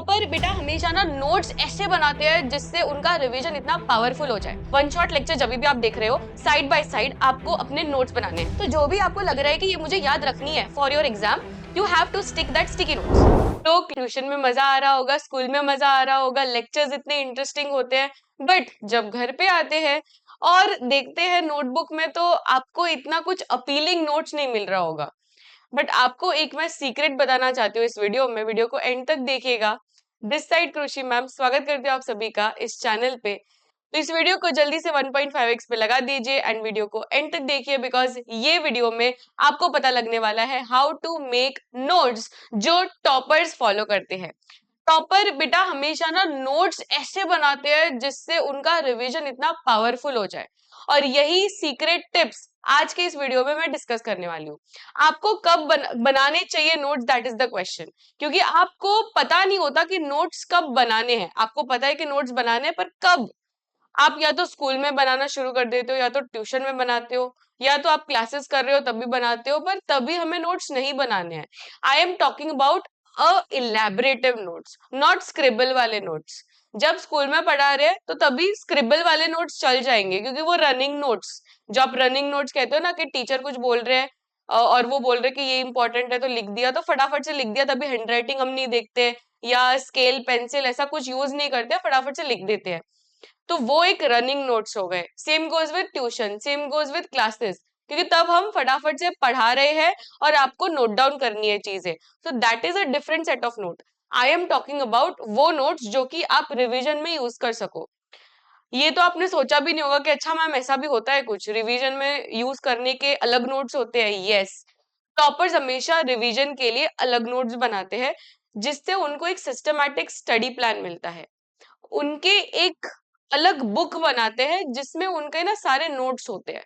Topper बेटा हमेशा ना नोट्स ऐसे बनाते हैं जिससे उनका रिवीजन इतना पावरफुल हो जाए। वन शॉट लेक्चर जब भी आप देख रहे हो, साइड बाय साइड आपको अपने नोट्स बनाने हैं। तो जो भी आपको लग रहा है कि ये मुझे याद रखनी है for your exam, you have to stick that sticky notes. तो ट्यूशन में मजा आ रहा होगा, स्कूल में मजा आ रहा होगा, लेक्चर्स इतने इंटरेस्टिंग होते हैं, बट जब घर पे आते हैं और देखते हैं नोटबुक में तो आपको इतना कुछ अपीलिंग नोट्स नहीं मिल रहा होगा। बट आपको एक मैं सीक्रेट बताना चाहती हूँ इस वीडियो में, वीडियो को एंड तक देखिएगा। दिस साइड कृषि मैम स्वागत करती हूँ आप सभी का इस चैनल पे। तो इस वीडियो को जल्दी से 1.5x पे लगा दीजिए एंड वीडियो को एंड तक देखिए, बिकॉज ये वीडियो में आपको पता लगने वाला है हाउ टू मेक नोट्स जो टॉपर्स फॉलो करते हैं। टॉपर बेटा हमेशा ना नोट्स ऐसे बनाते हैं जिससे उनका रिवीजन इतना पावरफुल हो जाए, और यही सीक्रेट टिप्स आज के इस वीडियो में मैं डिस्कस करने वाली हूँ। आपको कब बनाने चाहिए notes, that is the question. क्योंकि आपको पता नहीं होता कि नोट्स कब बनाने हैं। आपको पता है कि नोट्स बनाने हैं, पर कब? आप या तो स्कूल में बनाना शुरू कर देते हो, या तो ट्यूशन में बनाते हो, या तो आप क्लासेस कर रहे हो तब भी बनाते हो, पर तभी हमें नोट्स नहीं बनाने हैं। I am talking about elaborative notes, not scribble वाले नोट्स। जब स्कूल में पढ़ा रहे हैं तो तभी स्क्रिबल वाले नोट्स चल जाएंगे, क्योंकि वो रनिंग नोट्स, जो आप रनिंग नोट्स कहते हो ना, कि टीचर कुछ बोल रहे हैं और वो बोल रहे हैं कि ये इंपॉर्टेंट है तो लिख दिया, तो फटाफट से लिख दिया, तभी हैंडराइटिंग हम नहीं देखते या स्केल पेंसिल ऐसा कुछ यूज नहीं करते, फटाफट से लिख देते हैं। तो वो एक रनिंग नोट्स हो गए। Same goes with tuition, same goes with classes, क्योंकि तब हम फटाफट से पढ़ा रहे हैं और आपको नोट डाउन करनी है चीजें। So that is a different set of note. I am talking about वो नोट्स जो कि आप रिवीजन में यूज कर सको। ये तो आपने सोचा भी नहीं होगा कि अच्छा मैम ऐसा भी होता है, कुछ रिवीजन में यूज करने के अलग नोट्स होते हैं। यस, टॉपर्स हमेशा रिवीजन के लिए अलग नोट्स बनाते हैं, जिससे उनको एक सिस्टमैटिक स्टडी प्लान मिलता है। उनके एक अलग बुक बनाते हैं जिसमें उनके ना सारे नोट्स होते हैं,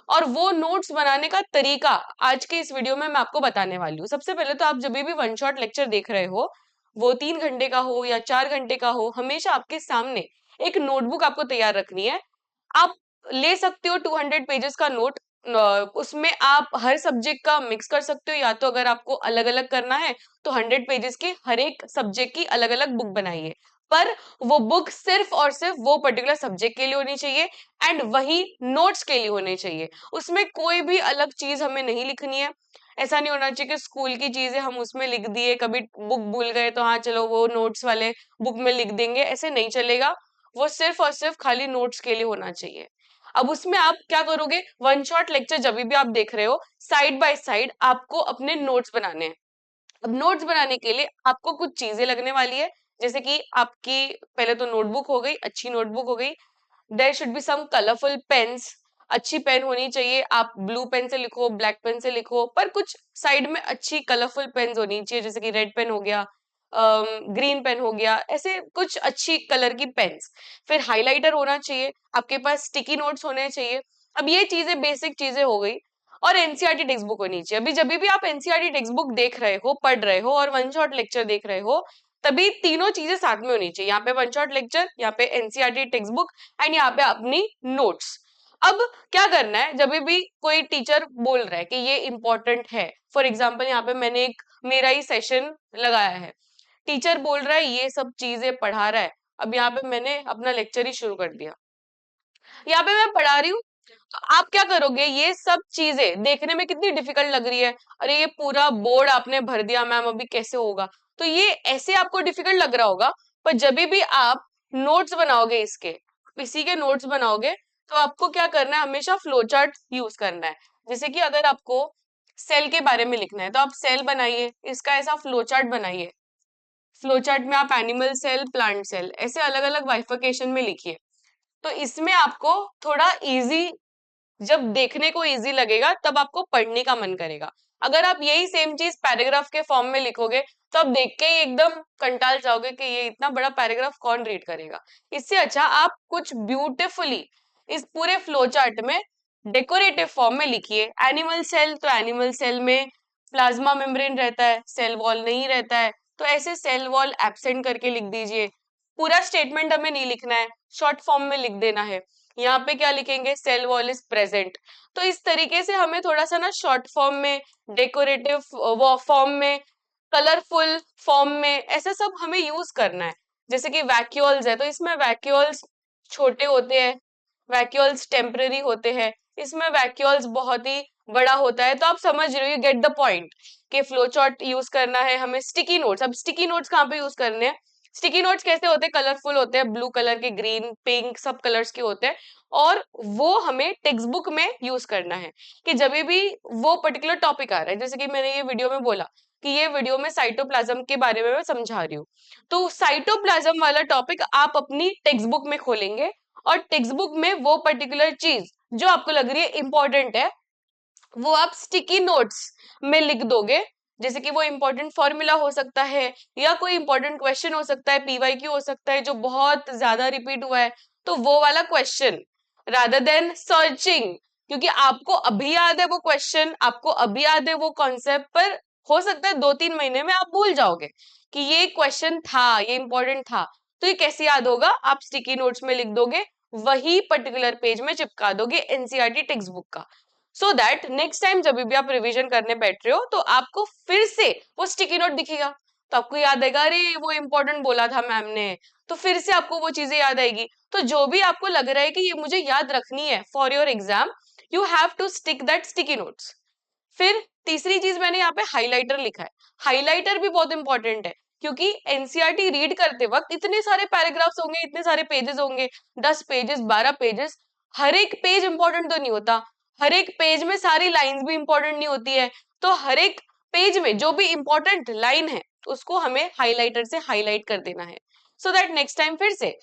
और वो नोट्स बनाने का तरीका आज के इस वीडियो में मैं आपको बताने वाली हूँ। सबसे पहले तो आप जब भी वन शॉट लेक्चर देख रहे हो, वो 3 घंटे का हो या 4 घंटे का हो, हमेशा आपके सामने एक नोटबुक आपको तैयार रखनी है। आप ले सकते हो 200 पेजेस का नोट। उसमें आप हर सब्जेक्ट का मिक्स कर सकते हो, या तो अगर आपको अलग अलग करना है तो 100 पेजेस की हर एक सब्जेक्ट की अलग अलग बुक बनाइए। पर वो बुक सिर्फ और सिर्फ वो पर्टिकुलर सब्जेक्ट के लिए होनी चाहिए, एंड वही नोट्स के लिए होने चाहिए। उसमें कोई भी अलग चीज हमें नहीं लिखनी है। ऐसा नहीं होना चाहिए कि स्कूल की चीजें हम उसमें लिख दिए, कभी बुक भूल गए तो हाँ चलो वो नोट्स वाले बुक में लिख देंगे, ऐसे नहीं चलेगा। वो सिर्फ और सिर्फ खाली नोट्स के लिए होना चाहिए। अब उसमें आप क्या करोगे, वन शॉट लेक्चर जब भी आप देख रहे हो, साइड बाय साइड आपको अपने नोट्स बनाने हैं। अब नोट्स बनाने के लिए आपको कुछ चीजें लगने वाली है, जैसे कि आपकी पहले तो नोटबुक हो गई, अच्छी नोटबुक हो गई। There should be some colourful pens, अच्छी पेन होनी चाहिए। आप ब्लू पेन से लिखो, ब्लैक पेन से लिखो, पर कुछ साइड में अच्छी कलरफुल पेन्स होनी चाहिए, जैसे कि रेड पेन हो गया, ग्रीन पेन हो गया, ऐसे कुछ अच्छी कलर की पेन्स। फिर हाइलाइटर होना चाहिए, आपके पास स्टिकी नोट्स होने चाहिए। अब ये चीजें बेसिक चीजें हो गई। और एनसीईआरटी टेक्स्ट बुक होनी चाहिए। अभी जब भी आप एनसीईआरटी टेक्स्ट बुक देख रहे हो, पढ़ रहे हो और वन शॉट लेक्चर देख रहे हो, तभी तीनों चीजें साथ में होनी चाहिए। यहाँ पे वन शॉट लेक्चर, यहाँ पे एनसीईआरटी टेक्स्ट बुक, एंड यहाँ पे अपनी नोट्स। अब क्या करना है, जब भी कोई टीचर बोल रहा है कि ये इंपॉर्टेंट है, फॉर एग्जाम्पल यहाँ पे मैंने एक मेरा ही सेशन लगाया है, टीचर बोल रहा है ये सब चीजें पढ़ा रहा है। अब यहाँ पे मैंने अपना लेक्चर ही शुरू कर दिया, यहाँ पे मैं पढ़ा रही हूँ। तो आप क्या करोगे, ये सब चीजें देखने में कितनी डिफिकल्ट लग रही है, अरे ये पूरा बोर्ड आपने भर दिया मैम, अभी कैसे होगा? तो ये ऐसे आपको डिफिकल्ट लग रहा होगा, पर जब भी आप नोट्स बनाओगे, इसी के नोट्स बनाओगे, तो आपको क्या करना है, हमेशा फ्लो चार्ट यूज करना है। जैसे कि अगर आपको सेल के बारे में लिखना है तो आप सेल बनाइए, इसका ऐसा फ्लो चार्ट बनाइए। फ्लो चार्ट में आप एनिमल सेल, प्लांट सेल, ऐसे अलग अलग बाइफर्केशन में लिखिए। तो इसमें आपको थोड़ा इजी, जब देखने को इजी लगेगा तब आपको पढ़ने का मन करेगा। अगर आप यही सेम चीज पैराग्राफ के फॉर्म में लिखोगे तो आप देख के ही एकदम कंटाल जाओगे कि ये इतना बड़ा पैराग्राफ कौन रीड करेगा। इससे अच्छा आप कुछ ब्यूटिफुली इस पूरे फ्लो चार्ट में डेकोरेटिव फॉर्म में लिखिए। एनिमल सेल, तो एनिमल सेल में प्लाज्मा मेम्ब्रेन रहता है, सेल वॉल नहीं रहता है, तो ऐसे सेल वॉल एब्सेंट करके लिख दीजिए। पूरा स्टेटमेंट हमें नहीं लिखना है, शॉर्ट फॉर्म में लिख देना है। यहाँ पे क्या लिखेंगे, सेल वॉल इज प्रेजेंट। तो इस तरीके से हमें थोड़ा सा ना शॉर्ट फॉर्म में, डेकोरेटिव फॉर्म में कलरफुल फॉर्म में, ऐसे सब हमें यूज करना है। जैसे कि वैक्यूल्स है, तो इसमें वैक्यूल्स छोटे होते हैं, वैक्यूल्स टेम्पररी होते हैं, इसमें वैक्यूल्स बहुत ही बड़ा होता है। तो आप समझ रहे हो, यू गेट द पॉइंट कि फ्लो चार्ट यूज करना है हमें। स्टिकी नोट्स, अब स्टिकी नोट्स कहाँ पे यूज करने हैं? स्टिकी नोट्स कैसे होते हैं? कलरफुल होते हैं, ब्लू कलर के, ग्रीन, पिंक, सब कलर्स के होते हैं। और वो हमें टेक्स्ट बुक में यूज करना है कि जब भी वो पर्टिकुलर टॉपिक आ रहा है, जैसे कि मैंने ये वीडियो में बोला कि ये वीडियो में साइटोप्लाज्म के बारे में मैं समझा रही हूँ, तो साइटोप्लाज्म वाला टॉपिक आप अपनी टेक्स्ट बुक में खोलेंगे और टेक्स्ट बुक में वो पर्टिकुलर चीज जो आपको लग रही है इंपॉर्टेंट है, वो आप स्टिकी नोट्स में लिख दोगे। जैसे कि वो इंपॉर्टेंट फॉर्मूला हो सकता है, या कोई इंपॉर्टेंट क्वेश्चन हो सकता है, पीवाईक्यू हो सकता है जो बहुत ज्यादा रिपीट हुआ है, तो वो वाला क्वेश्चन, रादर देन सर्चिंग, क्योंकि आपको अभी याद है वो क्वेश्चन, आपको अभी याद है वो कॉन्सेप्ट, पर हो सकता है 2-3 महीने में आप भूल जाओगे कि ये क्वेश्चन था, ये इंपॉर्टेंट था। तो ये कैसे याद होगा? आप स्टिकी नोट्स में लिख दोगे, वही पर्टिकुलर पेज में चिपका दोगे एनसीईआरटी टेक्स्ट बुक का, सो दैट नेक्स्ट टाइम जब भी आप रिवीजन करने बैठ रहे हो तो आपको फिर से वो स्टिकी नोट दिखेगा, तो आपको याद आएगा, अरे वो इंपॉर्टेंट बोला था मैम ने, तो फिर से आपको वो चीजें याद आएगी। तो जो भी आपको लग रहा है कि ये मुझे याद रखनी है for your exam, you have to stick that sticky notes. फिर तीसरी चीज मैंने यहाँ पे हाइलाइटर लिखा है। हाइलाइटर भी बहुत इंपॉर्टेंट है, क्योंकि एनसीईआरटी रीड करते वक्त इतने सारे पैराग्राफ्स होंगे, इतने सारे पेजेस होंगे, 10 पेजेस, 12 पेजेस, हर एक पेज इंपॉर्टेंट तो नहीं होता, हर एक पेज में सारी लाइंस भी इंपॉर्टेंट नहीं होती है। तो हर एक पेज में जो भी इंपॉर्टेंट लाइन है उसको हमें हाइलाइटर से हाईलाइट कर देना है, सो दैट नेक्स्ट टाइम फिर से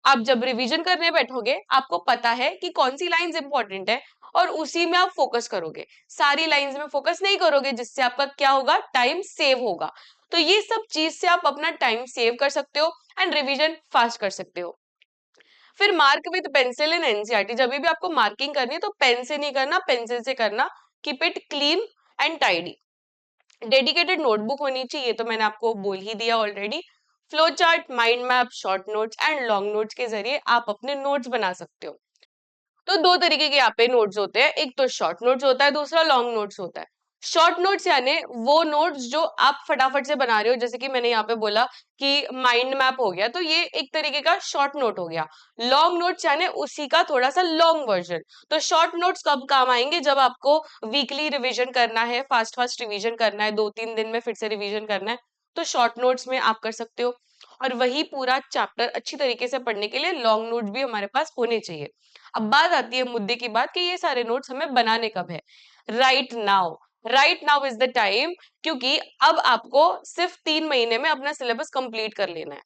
आप जब रिवीजन करने बैठोगे आपको पता है कि कौन सी लाइंस इंपॉर्टेंट है, और उसी में आप फोकस करोगे, सारी लाइंस में फोकस नहीं करोगे, जिससे आपका क्या होगा, टाइम सेव होगा। तो ये सब चीज से आप अपना टाइम सेव कर सकते हो एंड रिवीजन फास्ट कर सकते हो। फिर mark with pencil in NCERT, जब भी आपको मार्किंग करनी है तो पेन से नहीं करना, पेंसिल से करना। Keep it clean and tidy. Dedicated notebook होनी चाहिए, तो मैंने आपको बोल ही दिया already. Flow chart, mind map, short notes and long notes के जरिए आप अपने नोट्स बना सकते हो। तो दो तरीके के यहाँ पे नोट्स होते हैं, एक तो शॉर्ट नोट्स होता है, दूसरा लॉन्ग नोट्स होता है। शॉर्ट नोट्स यानी वो नोट्स जो आप फटाफट से बना रहे हो, जैसे कि मैंने यहाँ पे बोला कि माइंड मैप हो गया, तो ये एक तरीके का शॉर्ट नोट हो गया। लॉन्ग नोट्स यानी उसी का थोड़ा सा लॉन्ग वर्जन। तो शॉर्ट नोट्स कब काम आएंगे? जब आपको वीकली रिविजन करना है, फास्ट फास्ट रिविजन करना है, 2-3 दिन में फिर से रिविजन करना है, तो शॉर्ट नोट्स में आप कर सकते हो। और वही पूरा चैप्टर अच्छी तरीके से पढ़ने के लिए लॉन्ग नोट्स भी हमारे पास होने चाहिए। अब बात आती है मुद्दे की बात कि ये सारे नोट्स हमें बनाने कब है? Right now. Right now is the time, क्योंकि अब आपको सिर्फ 3 महीने में अपना सिलेबस कंप्लीट कर लेना है।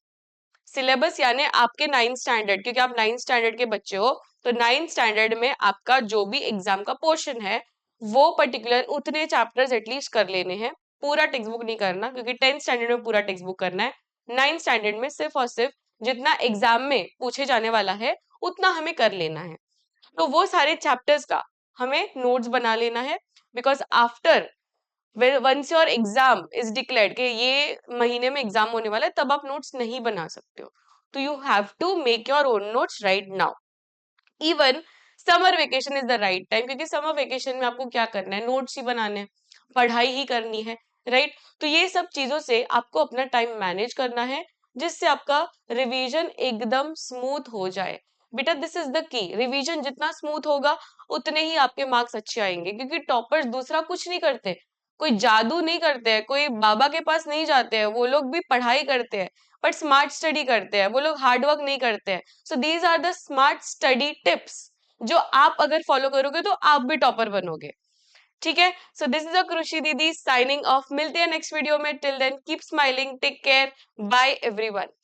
सिलेबस यानी आपके 9th स्टैंडर्ड, क्योंकि आप 9th स्टैंडर्ड के बच्चे हो, तो 9th स्टैंडर्ड में आपका जो भी एग्जाम का पोर्शन है, वो पर्टिकुलर उतने चैप्टर्स एटलीस्ट कर लेने हैं। पूरा टेक्स्ट बुक नहीं करना, क्योंकि 10th स्टैंडर्ड में पूरा टेक्स्ट बुक करना है। 9th स्टैंडर्ड में सिर्फ और सिर्फ जितना एग्जाम में पूछे जाने वाला है उतना हमें कर लेना है। तो वो सारे चैप्टर्स का हमें नोट्स बना लेना है, because after once your exam is declared कि ये महीने में एग्जाम होने वाला है, तब आप नोट्स नहीं बना सकते हो। तो you have to make your own notes right now. Even summer vacation is the right time, क्योंकि समर वेकेशन में आपको क्या करना है, नोट्स ही बनाने हैं, पढ़ाई ही करनी है, राइट। तो ये सब चीजों से आपको अपना टाइम मैनेज करना है, जिससे आपका रिवीजन एकदम स्मूथ हो जाए। बेटा this is the key, revision जितना स्मूथ होगा उतने ही आपके मार्क्स अच्छे आएंगे, क्योंकि टॉपर्स दूसरा कुछ नहीं करते, कोई जादू नहीं करते हैं, कोई बाबा के पास नहीं जाते हैं, वो लोग भी पढ़ाई करते हैं, बट स्मार्ट स्टडी करते हैं, वो लोग हार्ड वर्क नहीं करते हैं। So these are the smart study tips, जो आप अगर फॉलो करोगे तो आप भी टॉपर बनोगे। ठीक है, सो दिस इज अ कृषि दीदी साइनिंग ऑफ। मिलते हैं नेक्स्ट वीडियो में, till then keep smiling, take care, bye everyone.